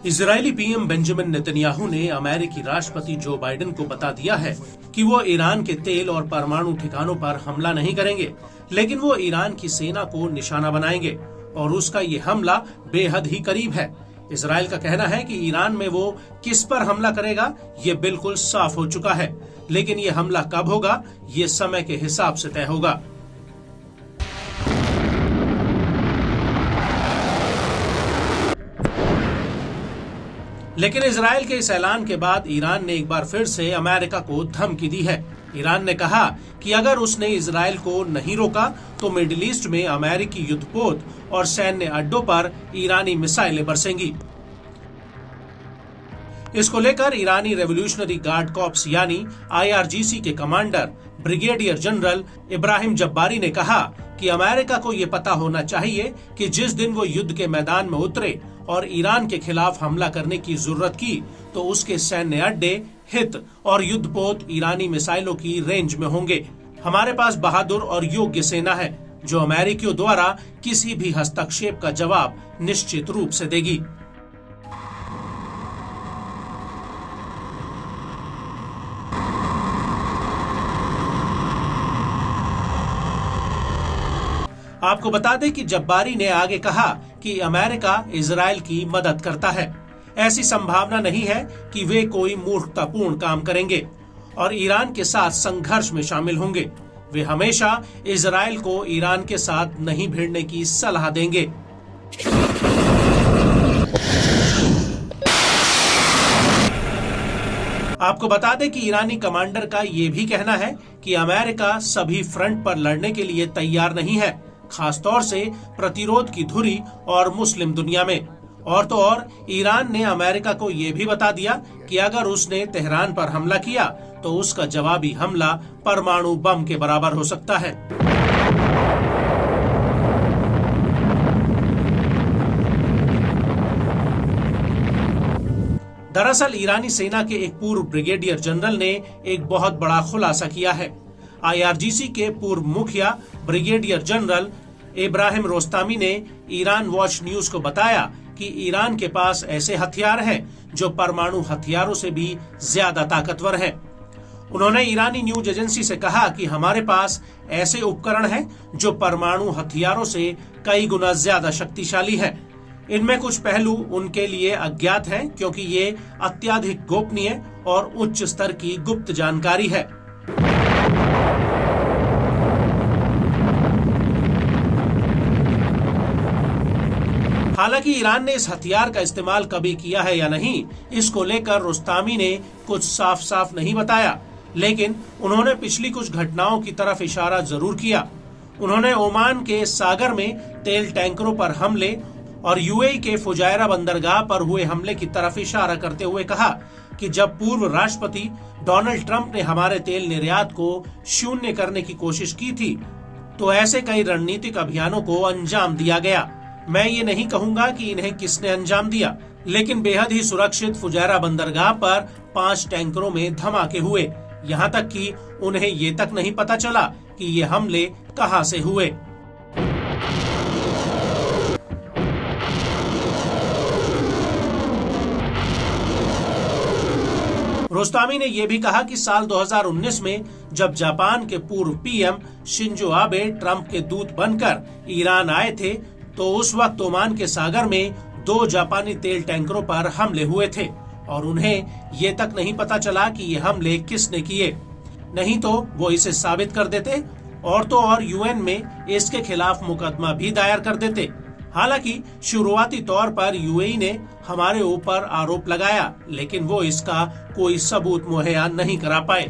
Israeli PM Benjamin Netanyahu ने अमेरिकी राष्ट्रपति जो बाइडेन को बता दिया है कि वो ईरान के तेल और परमाणु ठिकानों पर हमला नहीं करेंगे, लेकिन वो ईरान की सेना को निशाना बनाएंगे और उसका ये हमला बेहद ही करीब है। इजराइल का कहना है कि ईरान में वो किस पर हमला करेगा ये बिल्कुल साफ हो चुका है, लेकिन ये हमला कब होगा ये समय के हिसाब से तय होगा। लेकिन इजराइल के इस ऐलान के बाद ईरान ने एक बार फिर से अमेरिका को धमकी दी है। ईरान ने कहा कि अगर उसने इजराइल को नहीं रोका तो मिडिल ईस्ट में अमेरिकी युद्धपोत और सैन्य अड्डों पर ईरानी मिसाइलें बरसेंगी। इसको लेकर ईरानी रेवोल्यूशनरी गार्ड कॉर्प्स यानी IRGC के कमांडर ब्रिगेडियर जनरल इब्राहिम जब्बारी ने कहा कि अमेरिका को ये पता होना चाहिए कि जिस दिन वो युद्ध के मैदान में उतरे और ईरान के खिलाफ हमला करने की जरूरत की तो उसके सैन्य अड्डे, हित और युद्धपोत ईरानी मिसाइलों की रेंज में होंगे। हमारे पास बहादुर और योग्य सेना है जो अमेरिकियों द्वारा किसी भी हस्तक्षेप का जवाब निश्चित रूप से देगी। आपको बता दें कि जब्बारी ने आगे कहा कि अमेरिका इजराइल की मदद करता है। ऐसी संभावना नहीं है कि वे कोई मूर्खतापूर्ण काम करेंगे और ईरान के साथ संघर्ष में शामिल होंगे। वे हमेशा इजराइल को ईरान के साथ नहीं भिड़ने की सलाह देंगे। आपको बता दें कि ईरानी कमांडर का ये भी कहना है कि अमेरिका सभी फ्रंट पर लड़ने के लिए तैयार नहीं है, खासतौर से प्रतिरोध की धुरी और मुस्लिम दुनिया में। और तो और ईरान ने अमेरिका को ये भी बता दिया कि अगर उसने तेहरान पर हमला किया तो उसका जवाबी हमला परमाणु बम के बराबर हो सकता है। दरअसल ईरानी सेना के एक पूर्व ब्रिगेडियर जनरल ने एक बहुत बड़ा खुलासा किया है। IRGC के पूर्व मुखिया ब्रिगेडियर जनरल इब्राहिम रोस्तामी ने ईरान वॉच न्यूज को बताया कि ईरान के पास ऐसे हथियार हैं जो परमाणु हथियारों से भी ज्यादा ताकतवर हैं। उन्होंने ईरानी न्यूज एजेंसी से कहा कि हमारे पास ऐसे उपकरण हैं जो परमाणु हथियारों से कई गुना ज्यादा शक्तिशाली हैं। इनमें कुछ पहलू उनके लिए अज्ञात हैं क्योंकि ये अत्यधिक गोपनीय और उच्च स्तर की गुप्त जानकारी है। हालांकि ईरान ने इस हथियार का इस्तेमाल कभी किया है या नहीं, इसको लेकर रुस्तामी ने कुछ साफ साफ नहीं बताया, लेकिन उन्होंने पिछली कुछ घटनाओं की तरफ इशारा जरूर किया। उन्होंने ओमान के सागर में तेल टैंकरों पर हमले और UAE के फुजायरा बंदरगाह पर हुए हमले की तरफ इशारा करते हुए कहा कि जब पूर्व राष्ट्रपति डोनाल्ड ट्रंप ने हमारे तेल निर्यात को शून्य करने की कोशिश की थी तो ऐसे कई रणनीतिक अभियानों को अंजाम दिया गया। मैं ये नहीं कहूंगा कि इन्हें किसने अंजाम दिया, लेकिन बेहद ही सुरक्षित फुजायरा बंदरगाह पर 5 टैंकरों में धमाके हुए, यहाँ तक कि उन्हें ये तक नहीं पता चला कि ये हमले कहां से हुए। रोस्तामी ने यह भी कहा कि साल 2019 में जब जापान के पूर्व PM शिंजो आबे ट्रंप के दूत बनकर ईरान आए थे तो उस वक्त ओमान के सागर में 2 जापानी तेल टैंकरों पर हमले हुए थे और उन्हें ये तक नहीं पता चला कि ये हमले किसने किए, नहीं तो वो इसे साबित कर देते और तो और UN में इसके खिलाफ मुकदमा भी दायर कर देते। हालांकि शुरुआती तौर पर UAE ने हमारे ऊपर आरोप लगाया, लेकिन वो इसका कोई सबूत मुहैया नहीं करा पाए।